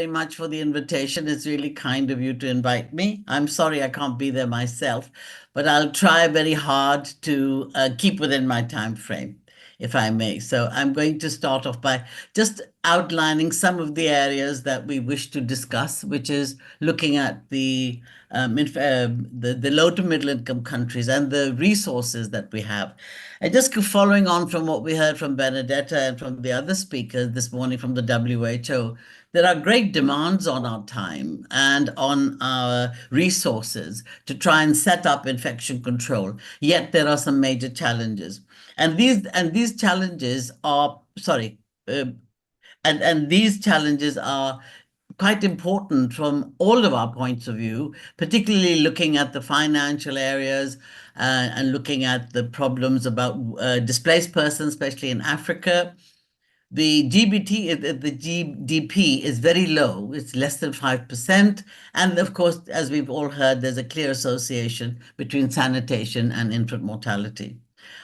very much for the invitation. It's really kind of you to invite me. I'm sorry I can't be there myself, but I'll try very hard to keep within my time frame, if I may. So I'm going to start off by just outlining some of the areas that we wish to discuss, which is looking at the low to middle income countries and the resources that we have. And just following on from what we heard from Benedetta and from the other speakers this morning from the WHO, there are great demands on our time and on our resources to try and set up infection control. Yet there are some major challenges. And these challenges are, and these challenges are quite important from all of our points of view, particularly looking at the financial areas and looking at the problems about displaced persons, especially in Africa. The GDP is very low. It's less than 5%. And of course, as we've all heard, there's a clear association between sanitation and infant mortality.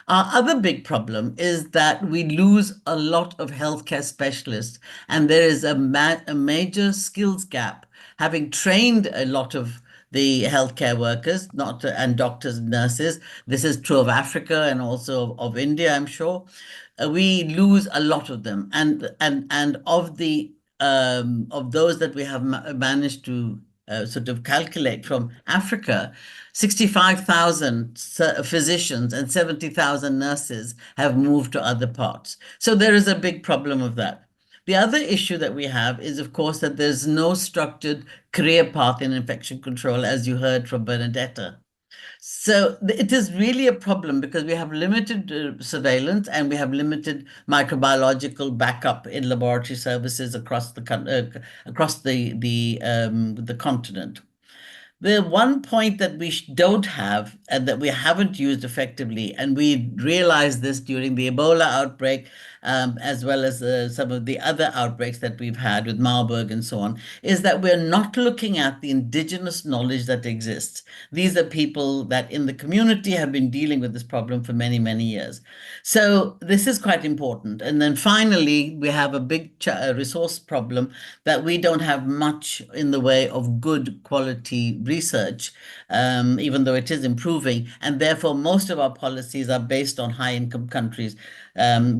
Our other big problem is that we lose a lot of healthcare specialists, and there is a major skills gap. Having trained a lot of the healthcare workers, and doctors and nurses, this is true of Africa and also of India, I'm sure. We lose a lot of them, and of those that we have managed to sort of calculate from Africa, 65,000 physicians and 70,000 nurses have moved to other parts. So there is a big problem of that. The other issue that we have is, of course, that there's no structured career path in infection control, as you heard from Benedetta. So it is really a problem because we have limited surveillance and we have limited microbiological backup in laboratory services across the continent. The one point that we don't have and that we haven't used effectively, and we realized this during the Ebola outbreak, as well as some of the other outbreaks that we've had with Marburg and so on, is that we're not looking at the indigenous knowledge that exists. These are people that in the community have been dealing with this problem for many, many years. So this is quite important. And then finally, we have a big resource problem that we don't have much in the way of good quality research, even though it is improving. And therefore, most of our policies are based on high-income countries,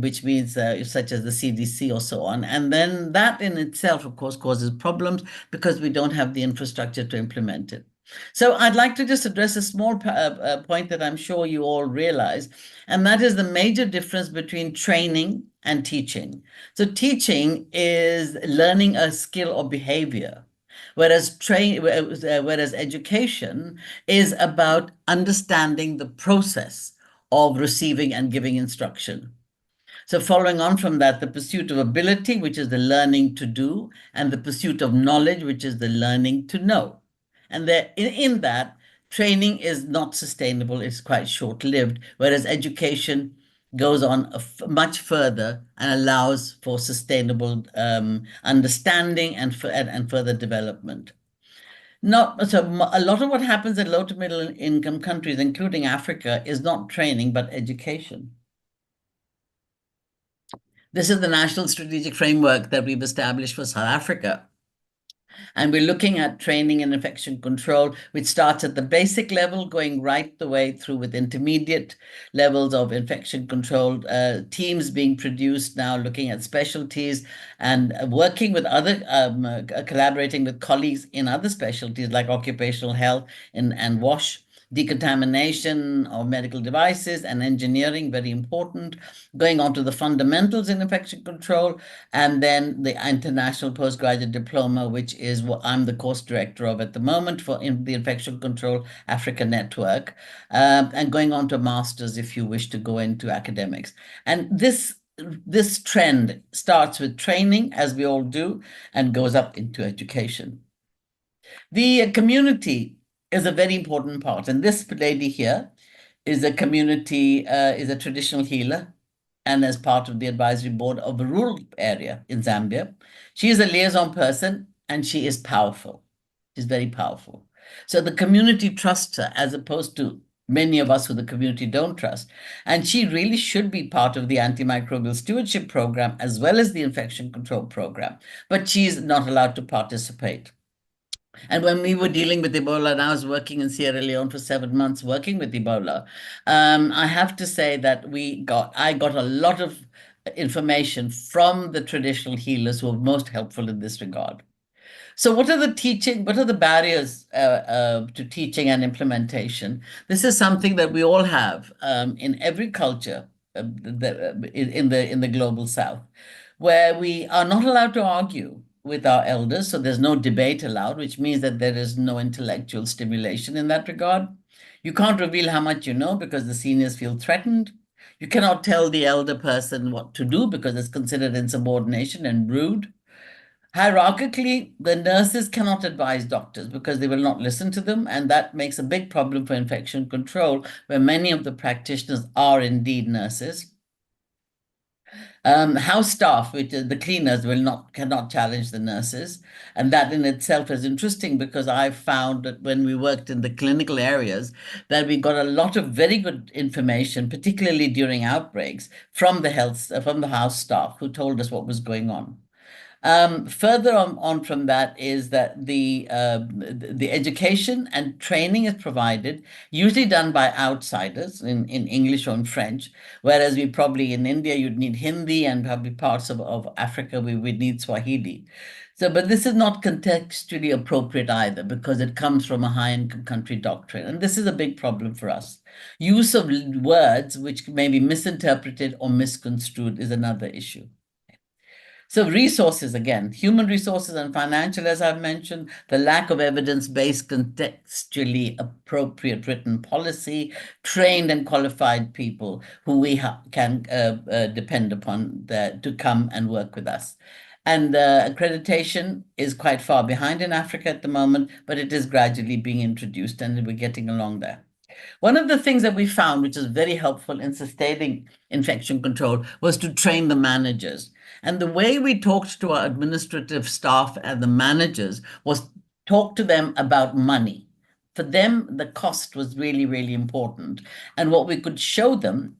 which means such as the CDC or so on. And then that in itself, of course, causes problems because we don't have the infrastructure to implement it. So I'd like to just address a small point that I'm sure you all realize, and that is the major difference between training and teaching. So teaching is learning a skill or behavior, whereas education is about understanding the process of receiving and giving instruction. So following on from that, the pursuit of ability, which is the learning to do, and the pursuit of knowledge, which is the learning to know. And in that, training is not sustainable, it's quite short-lived, whereas education goes on much further and allows for sustainable understanding and further development. So a lot of what happens in low to middle income countries, including Africa, is not training, but education. This is the National Strategic Framework that we've established for South Africa. And we're looking at training and infection control, which starts at the basic level, going right the way through with intermediate levels of infection control, teams being produced now, looking at specialties and working with other, collaborating with colleagues in other specialties like occupational health and WASH, decontamination of medical devices and engineering, very important, going on to the fundamentals in infection control, and then the international postgraduate diploma, which is what I'm the course director of at the moment for the Infection Control Africa Network, and going on to master's if you wish to go into academics. And this trend starts with training, as we all do, and goes up into education. The community is a very important part. And this lady here is a traditional healer and as part of the advisory board of a rural area in Zambia. She is a liaison person and she is powerful. She's very powerful. So the community trusts her as opposed to many of us who the community don't trust. And she really should be part of the antimicrobial stewardship program as well as the infection control program, but she's not allowed to participate. And when we were dealing with Ebola, and I was working in Sierra Leone for 7 months working with Ebola, I have to say that I got a lot of information from the traditional healers who were most helpful in this regard. So what are the barriers to teaching and implementation? This is something that we all have in every culture in the global South, where we are not allowed to argue with our elders. So there's no debate allowed, which means that there is no intellectual stimulation in that regard. You can't reveal how much you know because the seniors feel threatened. You cannot tell the elder person what to do because it's considered insubordination and rude. Hierarchically, the nurses cannot advise doctors because they will not listen to them, and that makes a big problem for infection control, where many of the practitioners are indeed nurses. House staff, which is the cleaners, cannot challenge the nurses, and that in itself is interesting because I found that when we worked in the clinical areas, that we got a lot of very good information, particularly during outbreaks, from the house staff who told us what was going on. Further on from that is that the education and training is provided, usually done by outsiders in English or in French, whereas we probably in India you'd need Hindi, and probably parts of Africa we would need Swahili. So, but this is not contextually appropriate either because it comes from a high-income country doctrine, and this is a big problem for us. Use of words which may be misinterpreted or misconstrued is another issue. So resources, again, human resources and financial, as I've mentioned, the lack of evidence-based, contextually appropriate written policy, trained and qualified people who we can depend upon to come and work with us. And accreditation is quite far behind in Africa at the moment, but it is gradually being introduced and we're getting along there. One of the things that we found, which is very helpful in sustaining infection control, was to train the managers. And the way we talked to our administrative staff and the managers was talk to them about money. For them, the cost was really, really important. And what we could show them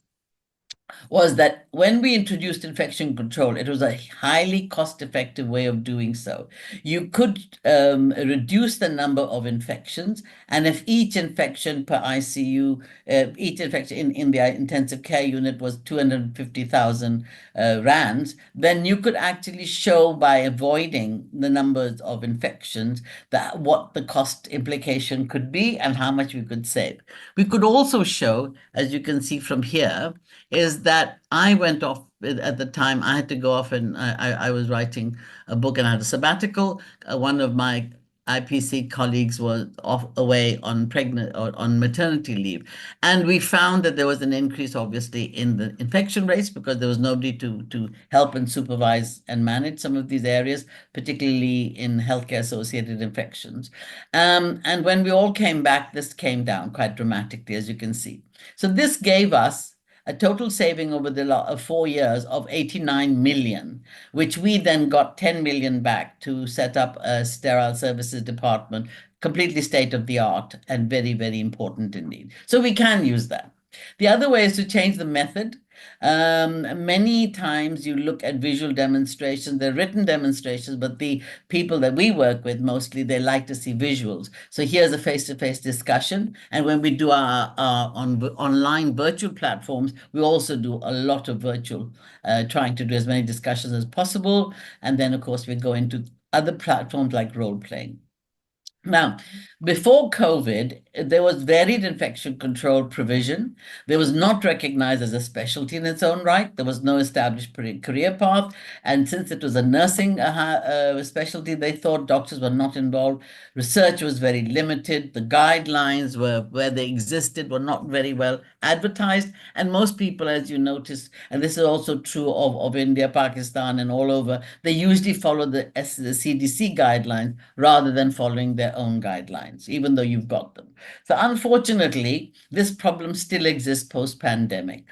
was that when we introduced infection control, it was a highly cost-effective way of doing so. You could reduce the number of infections, and if each infection per ICU, each infection in the intensive care unit was 250,000 rands, then you could actually show by avoiding the numbers of infections that what the cost implication could be and how much we could save. We could also show, as you can see from here, is that I went off at the time. I had to go off and I was writing a book and I had a sabbatical. One of my IPC colleagues was away on maternity leave. And we found that there was an increase, obviously, in the infection rates because there was nobody to help and supervise and manage some of these areas, particularly in healthcare associated infections. And when we all came back, this came down quite dramatically, as you can see. So this gave us a total saving over the 4 years of 89 million, which we then got 10 million back to set up a sterile services department, completely state of the art and very, very important indeed. So we can use that. The other way is to change the method. Many times you look at visual demonstrations, they're written demonstrations, but the people that we work with mostly, they like to see visuals. So here's a face-to-face discussion. And when we do our online virtual platforms, we also do a lot of virtual, trying to do as many discussions as possible. And then, of course, we go into other platforms like role-playing. Now, before COVID, there was varied infection control provision. There was not recognized as a specialty in its own right. There was no established career path. And since it was a nursing specialty, they thought doctors were not involved. Research was very limited. The guidelines where they existed were not very well advertised. And most people, as you notice, and this is also true of India, Pakistan, and all over, they usually follow the CDC guidelines rather than following their own guidelines, even though you've got them. So unfortunately, this problem still exists post-pandemic.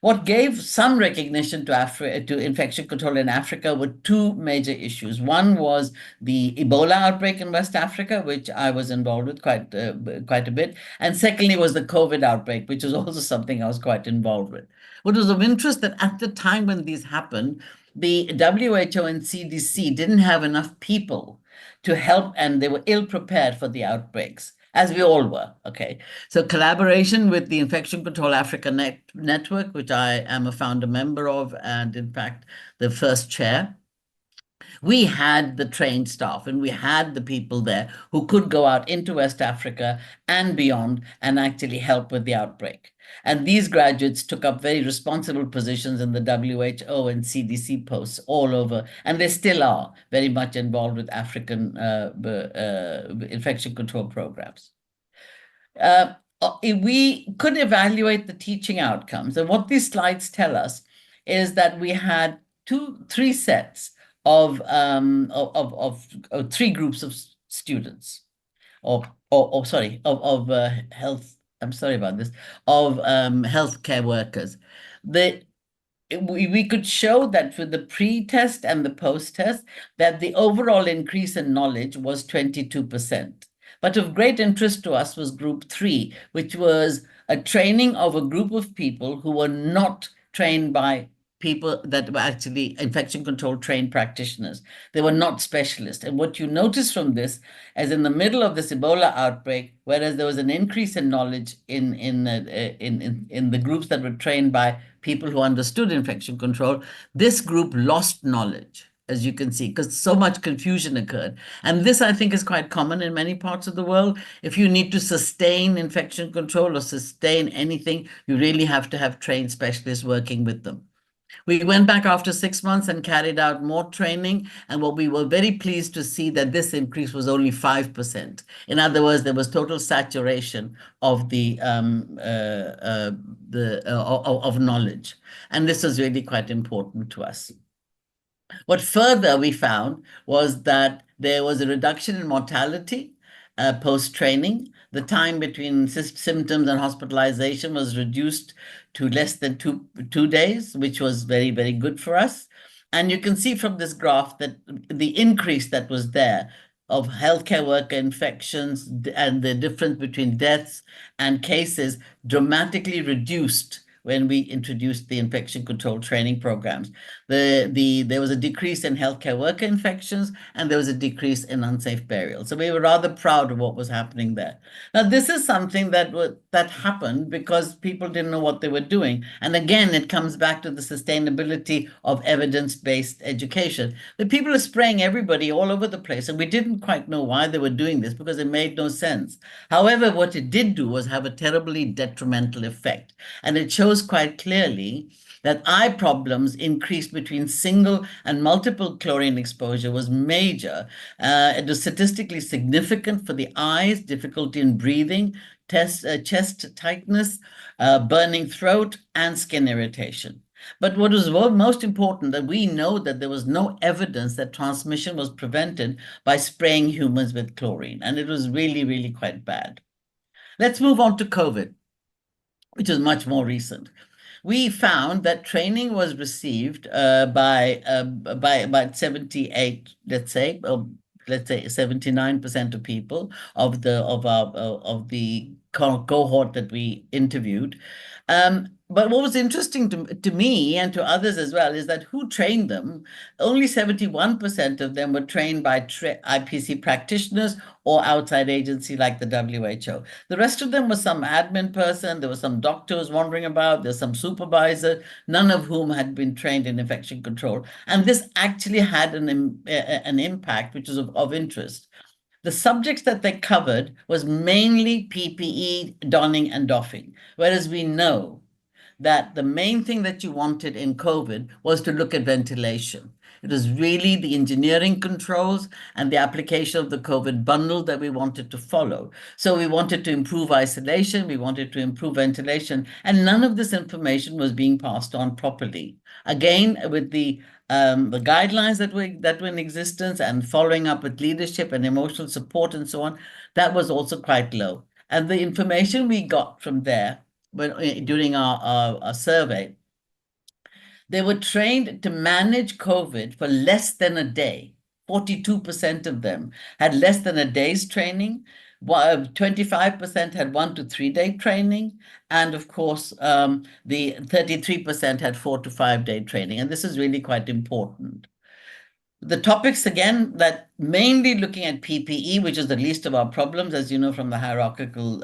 What gave some recognition to infection control in Africa were two major issues. One was the Ebola outbreak in West Africa, which I was involved with quite a bit. And secondly was the COVID outbreak, which was also something I was quite involved with. What was of interest that at the time when these happened, the WHO and CDC didn't have enough people to help, and they were ill prepared for the outbreaks, as we all were. Okay. So collaboration with the Infection Control Africa Network, which I am a founder member of, and in fact, the first chair, we had the trained staff and we had the people there who could go out into West Africa and beyond and actually help with the outbreak. And these graduates took up very responsible positions in the WHO and CDC posts all over, and they still are very much involved with African infection control programs. We could evaluate the teaching outcomes. And what these slides tell us is that we had three sets of three groups of students, health. I'm sorry about this, of healthcare workers. We could show that with the pre-test and the post-test that the overall increase in knowledge was 22%. But of great interest to us was group 3, which was a training of a group of people who were not trained by people that were actually infection control trained practitioners. They were not specialists. And what you notice from this, as in the middle of this Ebola outbreak, whereas there was an increase in knowledge in the groups that were trained by people who understood infection control, this group lost knowledge, as you can see, because so much confusion occurred. And this, I think, is quite common in many parts of the world. If you need to sustain infection control or sustain anything, you really have to have trained specialists working with them. We went back after 6 months and carried out more training. And what we were very pleased to see that this increase was only 5%. In other words, there was total saturation of of knowledge. And this was really quite important to us. What further we found was that there was a reduction in mortality post-training. The time between symptoms and hospitalization was reduced to less than two days, which was very, very good for us. And you can see from this graph that the increase that was there of healthcare worker infections and the difference between deaths and cases dramatically reduced when we introduced the infection control training programs. There was a decrease in healthcare worker infections, and there was a decrease in unsafe burial. So we were rather proud of what was happening there. Now, this is something that happened because people didn't know what they were doing. And again, it comes back to the sustainability of evidence-based education. The people are spraying everybody all over the place, and we didn't quite know why they were doing this because it made no sense. However, what it did do was have a terribly detrimental effect. And it shows quite clearly that eye problems increased between single and multiple chlorine exposure was major. It was statistically significant for the eyes, difficulty in breathing, chest tightness, burning throat, and skin irritation. But what was most important, that we know that there was no evidence that transmission was prevented by spraying humans with chlorine. And it was really, really quite bad. Let's move on to COVID, which is much more recent. We found that training was received by about 78, let's say 79% of people of the cohort that we interviewed. But what was interesting to me and to others as well is that who trained them? Only 71% of them were trained by IPC practitioners or outside agency like the WHO. The rest of them was some admin person, there were some doctors wandering about, there's some supervisor, none of whom had been trained in infection control. And this actually had an impact which was of interest. The subjects that they covered was mainly PPE donning and doffing, whereas we know that the main thing that you wanted in COVID was to look at ventilation. It was really the engineering controls and the application of the COVID bundle that we wanted to follow. So we wanted to improve isolation, we wanted to improve ventilation, and none of this information was being passed on properly. Again, with the guidelines that were in existence and following up with leadership and emotional support and so on, that was also quite low. And the information we got from there during our survey They were trained to manage COVID for less than a day. 42% of them had less than a day's training. 25% had 1 to 3 day training. And of course, the 33% had 4 to 5 day training. And this is really quite important. The topics, again, that mainly looking at PPE, which is the least of our problems, as you know, from the hierarchical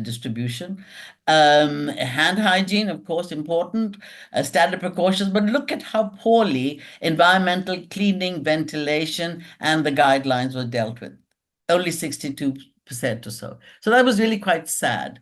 distribution. Hand hygiene, of course, important. Standard precautions, but look at how poorly environmental cleaning, ventilation, and the guidelines were dealt with. Only 62% or so. So that was really quite sad.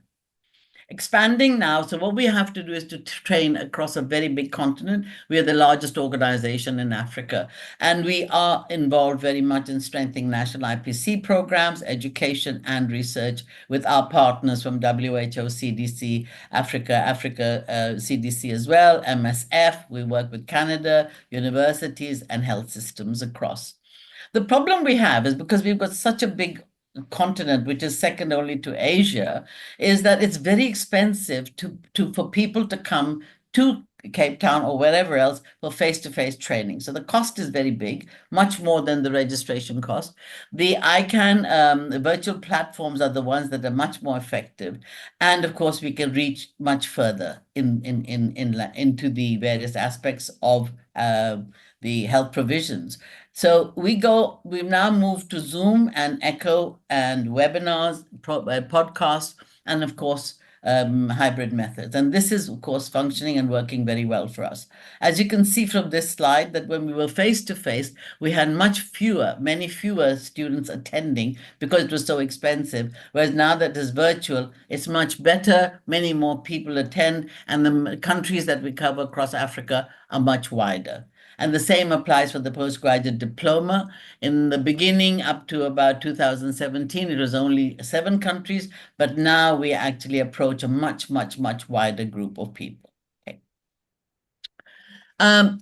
Expanding now, so what we have to do is to train across a very big continent. We are the largest organization in Africa, and we are involved very much in strengthening national IPC programs, education, and research with our partners from WHO, CDC, Africa CDC as well, MSF. We work with Canada, universities, and health systems across. The problem we have is because we've got such a big continent, which is second only to Asia, is that it's very expensive for people to come to Cape Town or wherever else for face-to-face training. So the cost is very big, much more than the registration cost. The ICAN virtual platforms are the ones that are much more effective. And of course, we can reach much further into the various aspects of the health provisions. So we've now moved to Zoom and Echo and webinars, podcasts, and of course, hybrid methods. And this is, of course, functioning and working very well for us. As you can see from this slide, that when we were face-to-face, we had many fewer students attending because it was so expensive. Whereas now that it's virtual, it's much better. Many more people attend, and the countries that we cover across Africa are much wider. And the same applies for the postgraduate diploma. In the beginning, up to about 2017, it was only 7 countries, but now we actually approach a much, much, much wider group of people. Okay.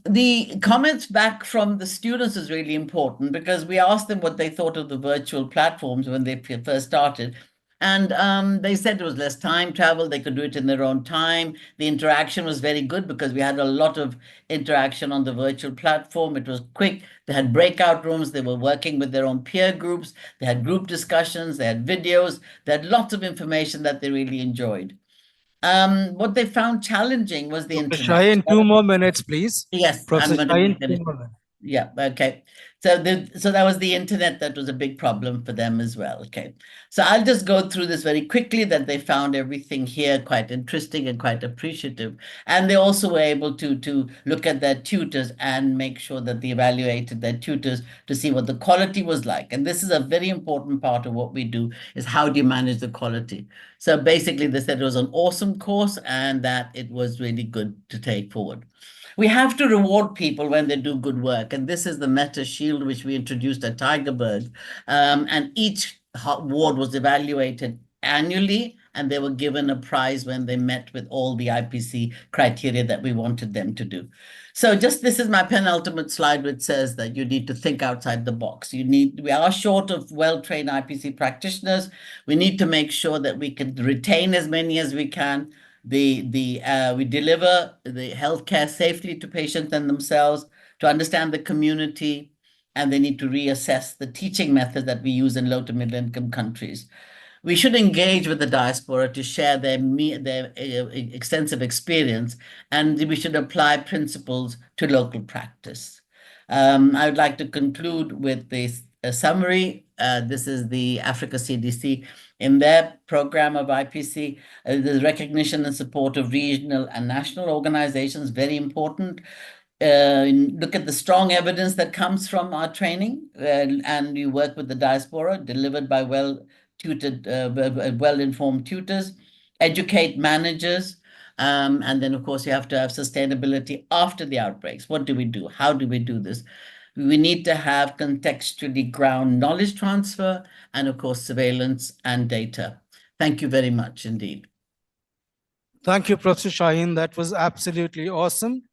The comments back from the students is really important because we asked them what they thought of the virtual platforms when they first started. And they said it was less time travel. They could do it in their own time. The interaction was very good because we had a lot of interaction on the virtual platform. It was quick. They had breakout rooms. They were working with their own peer groups. They had group discussions. They had videos. They had lots of information that they really enjoyed. What they found challenging was the internet. Shaheen, 2 more minutes, please. Yes, Professor I'm going Shaheen, 2 more minutes. Yeah, okay. So that was the internet that was a big problem for them as well. Okay. So I'll just go through this very quickly, that they found everything here quite interesting and quite appreciative. And they also were able to look at their tutors and make sure that they evaluated their tutors to see what the quality was like. And this is a very important part of what we do, is how do you manage the quality? So basically they said it was an awesome course and that it was really good to take forward. We have to reward people when they do good work. And this is the Meta Shield, which we introduced at Tygerberg. And each ward was evaluated annually, and they were given a prize when they met with all the IPC criteria that we wanted them to do. So this is my penultimate slide, which says that you need to think outside the box. We are short of well-trained IPC practitioners. We need to make sure that we can retain as many as we can. We deliver the healthcare safely to patients and themselves, to understand the community, and they need to reassess the teaching methods that we use in low to middle income countries. We should engage with the diaspora to share their extensive experience, and we should apply principles to local practice. I would like to conclude with this summary. This is the Africa CDC. In their program of IPC, the recognition and support of regional and national organizations, very important. Look at the strong evidence that comes from our training, and you work with the diaspora, delivered by well-tutored, well-informed tutors. Educate managers, and then, of course, you have to have sustainability after the outbreaks. What do we do? How do we do this? We need to have contextually ground knowledge transfer and, of course, surveillance and data. Thank you very much indeed. Thank you, Professor Shaheen. That was absolutely awesome.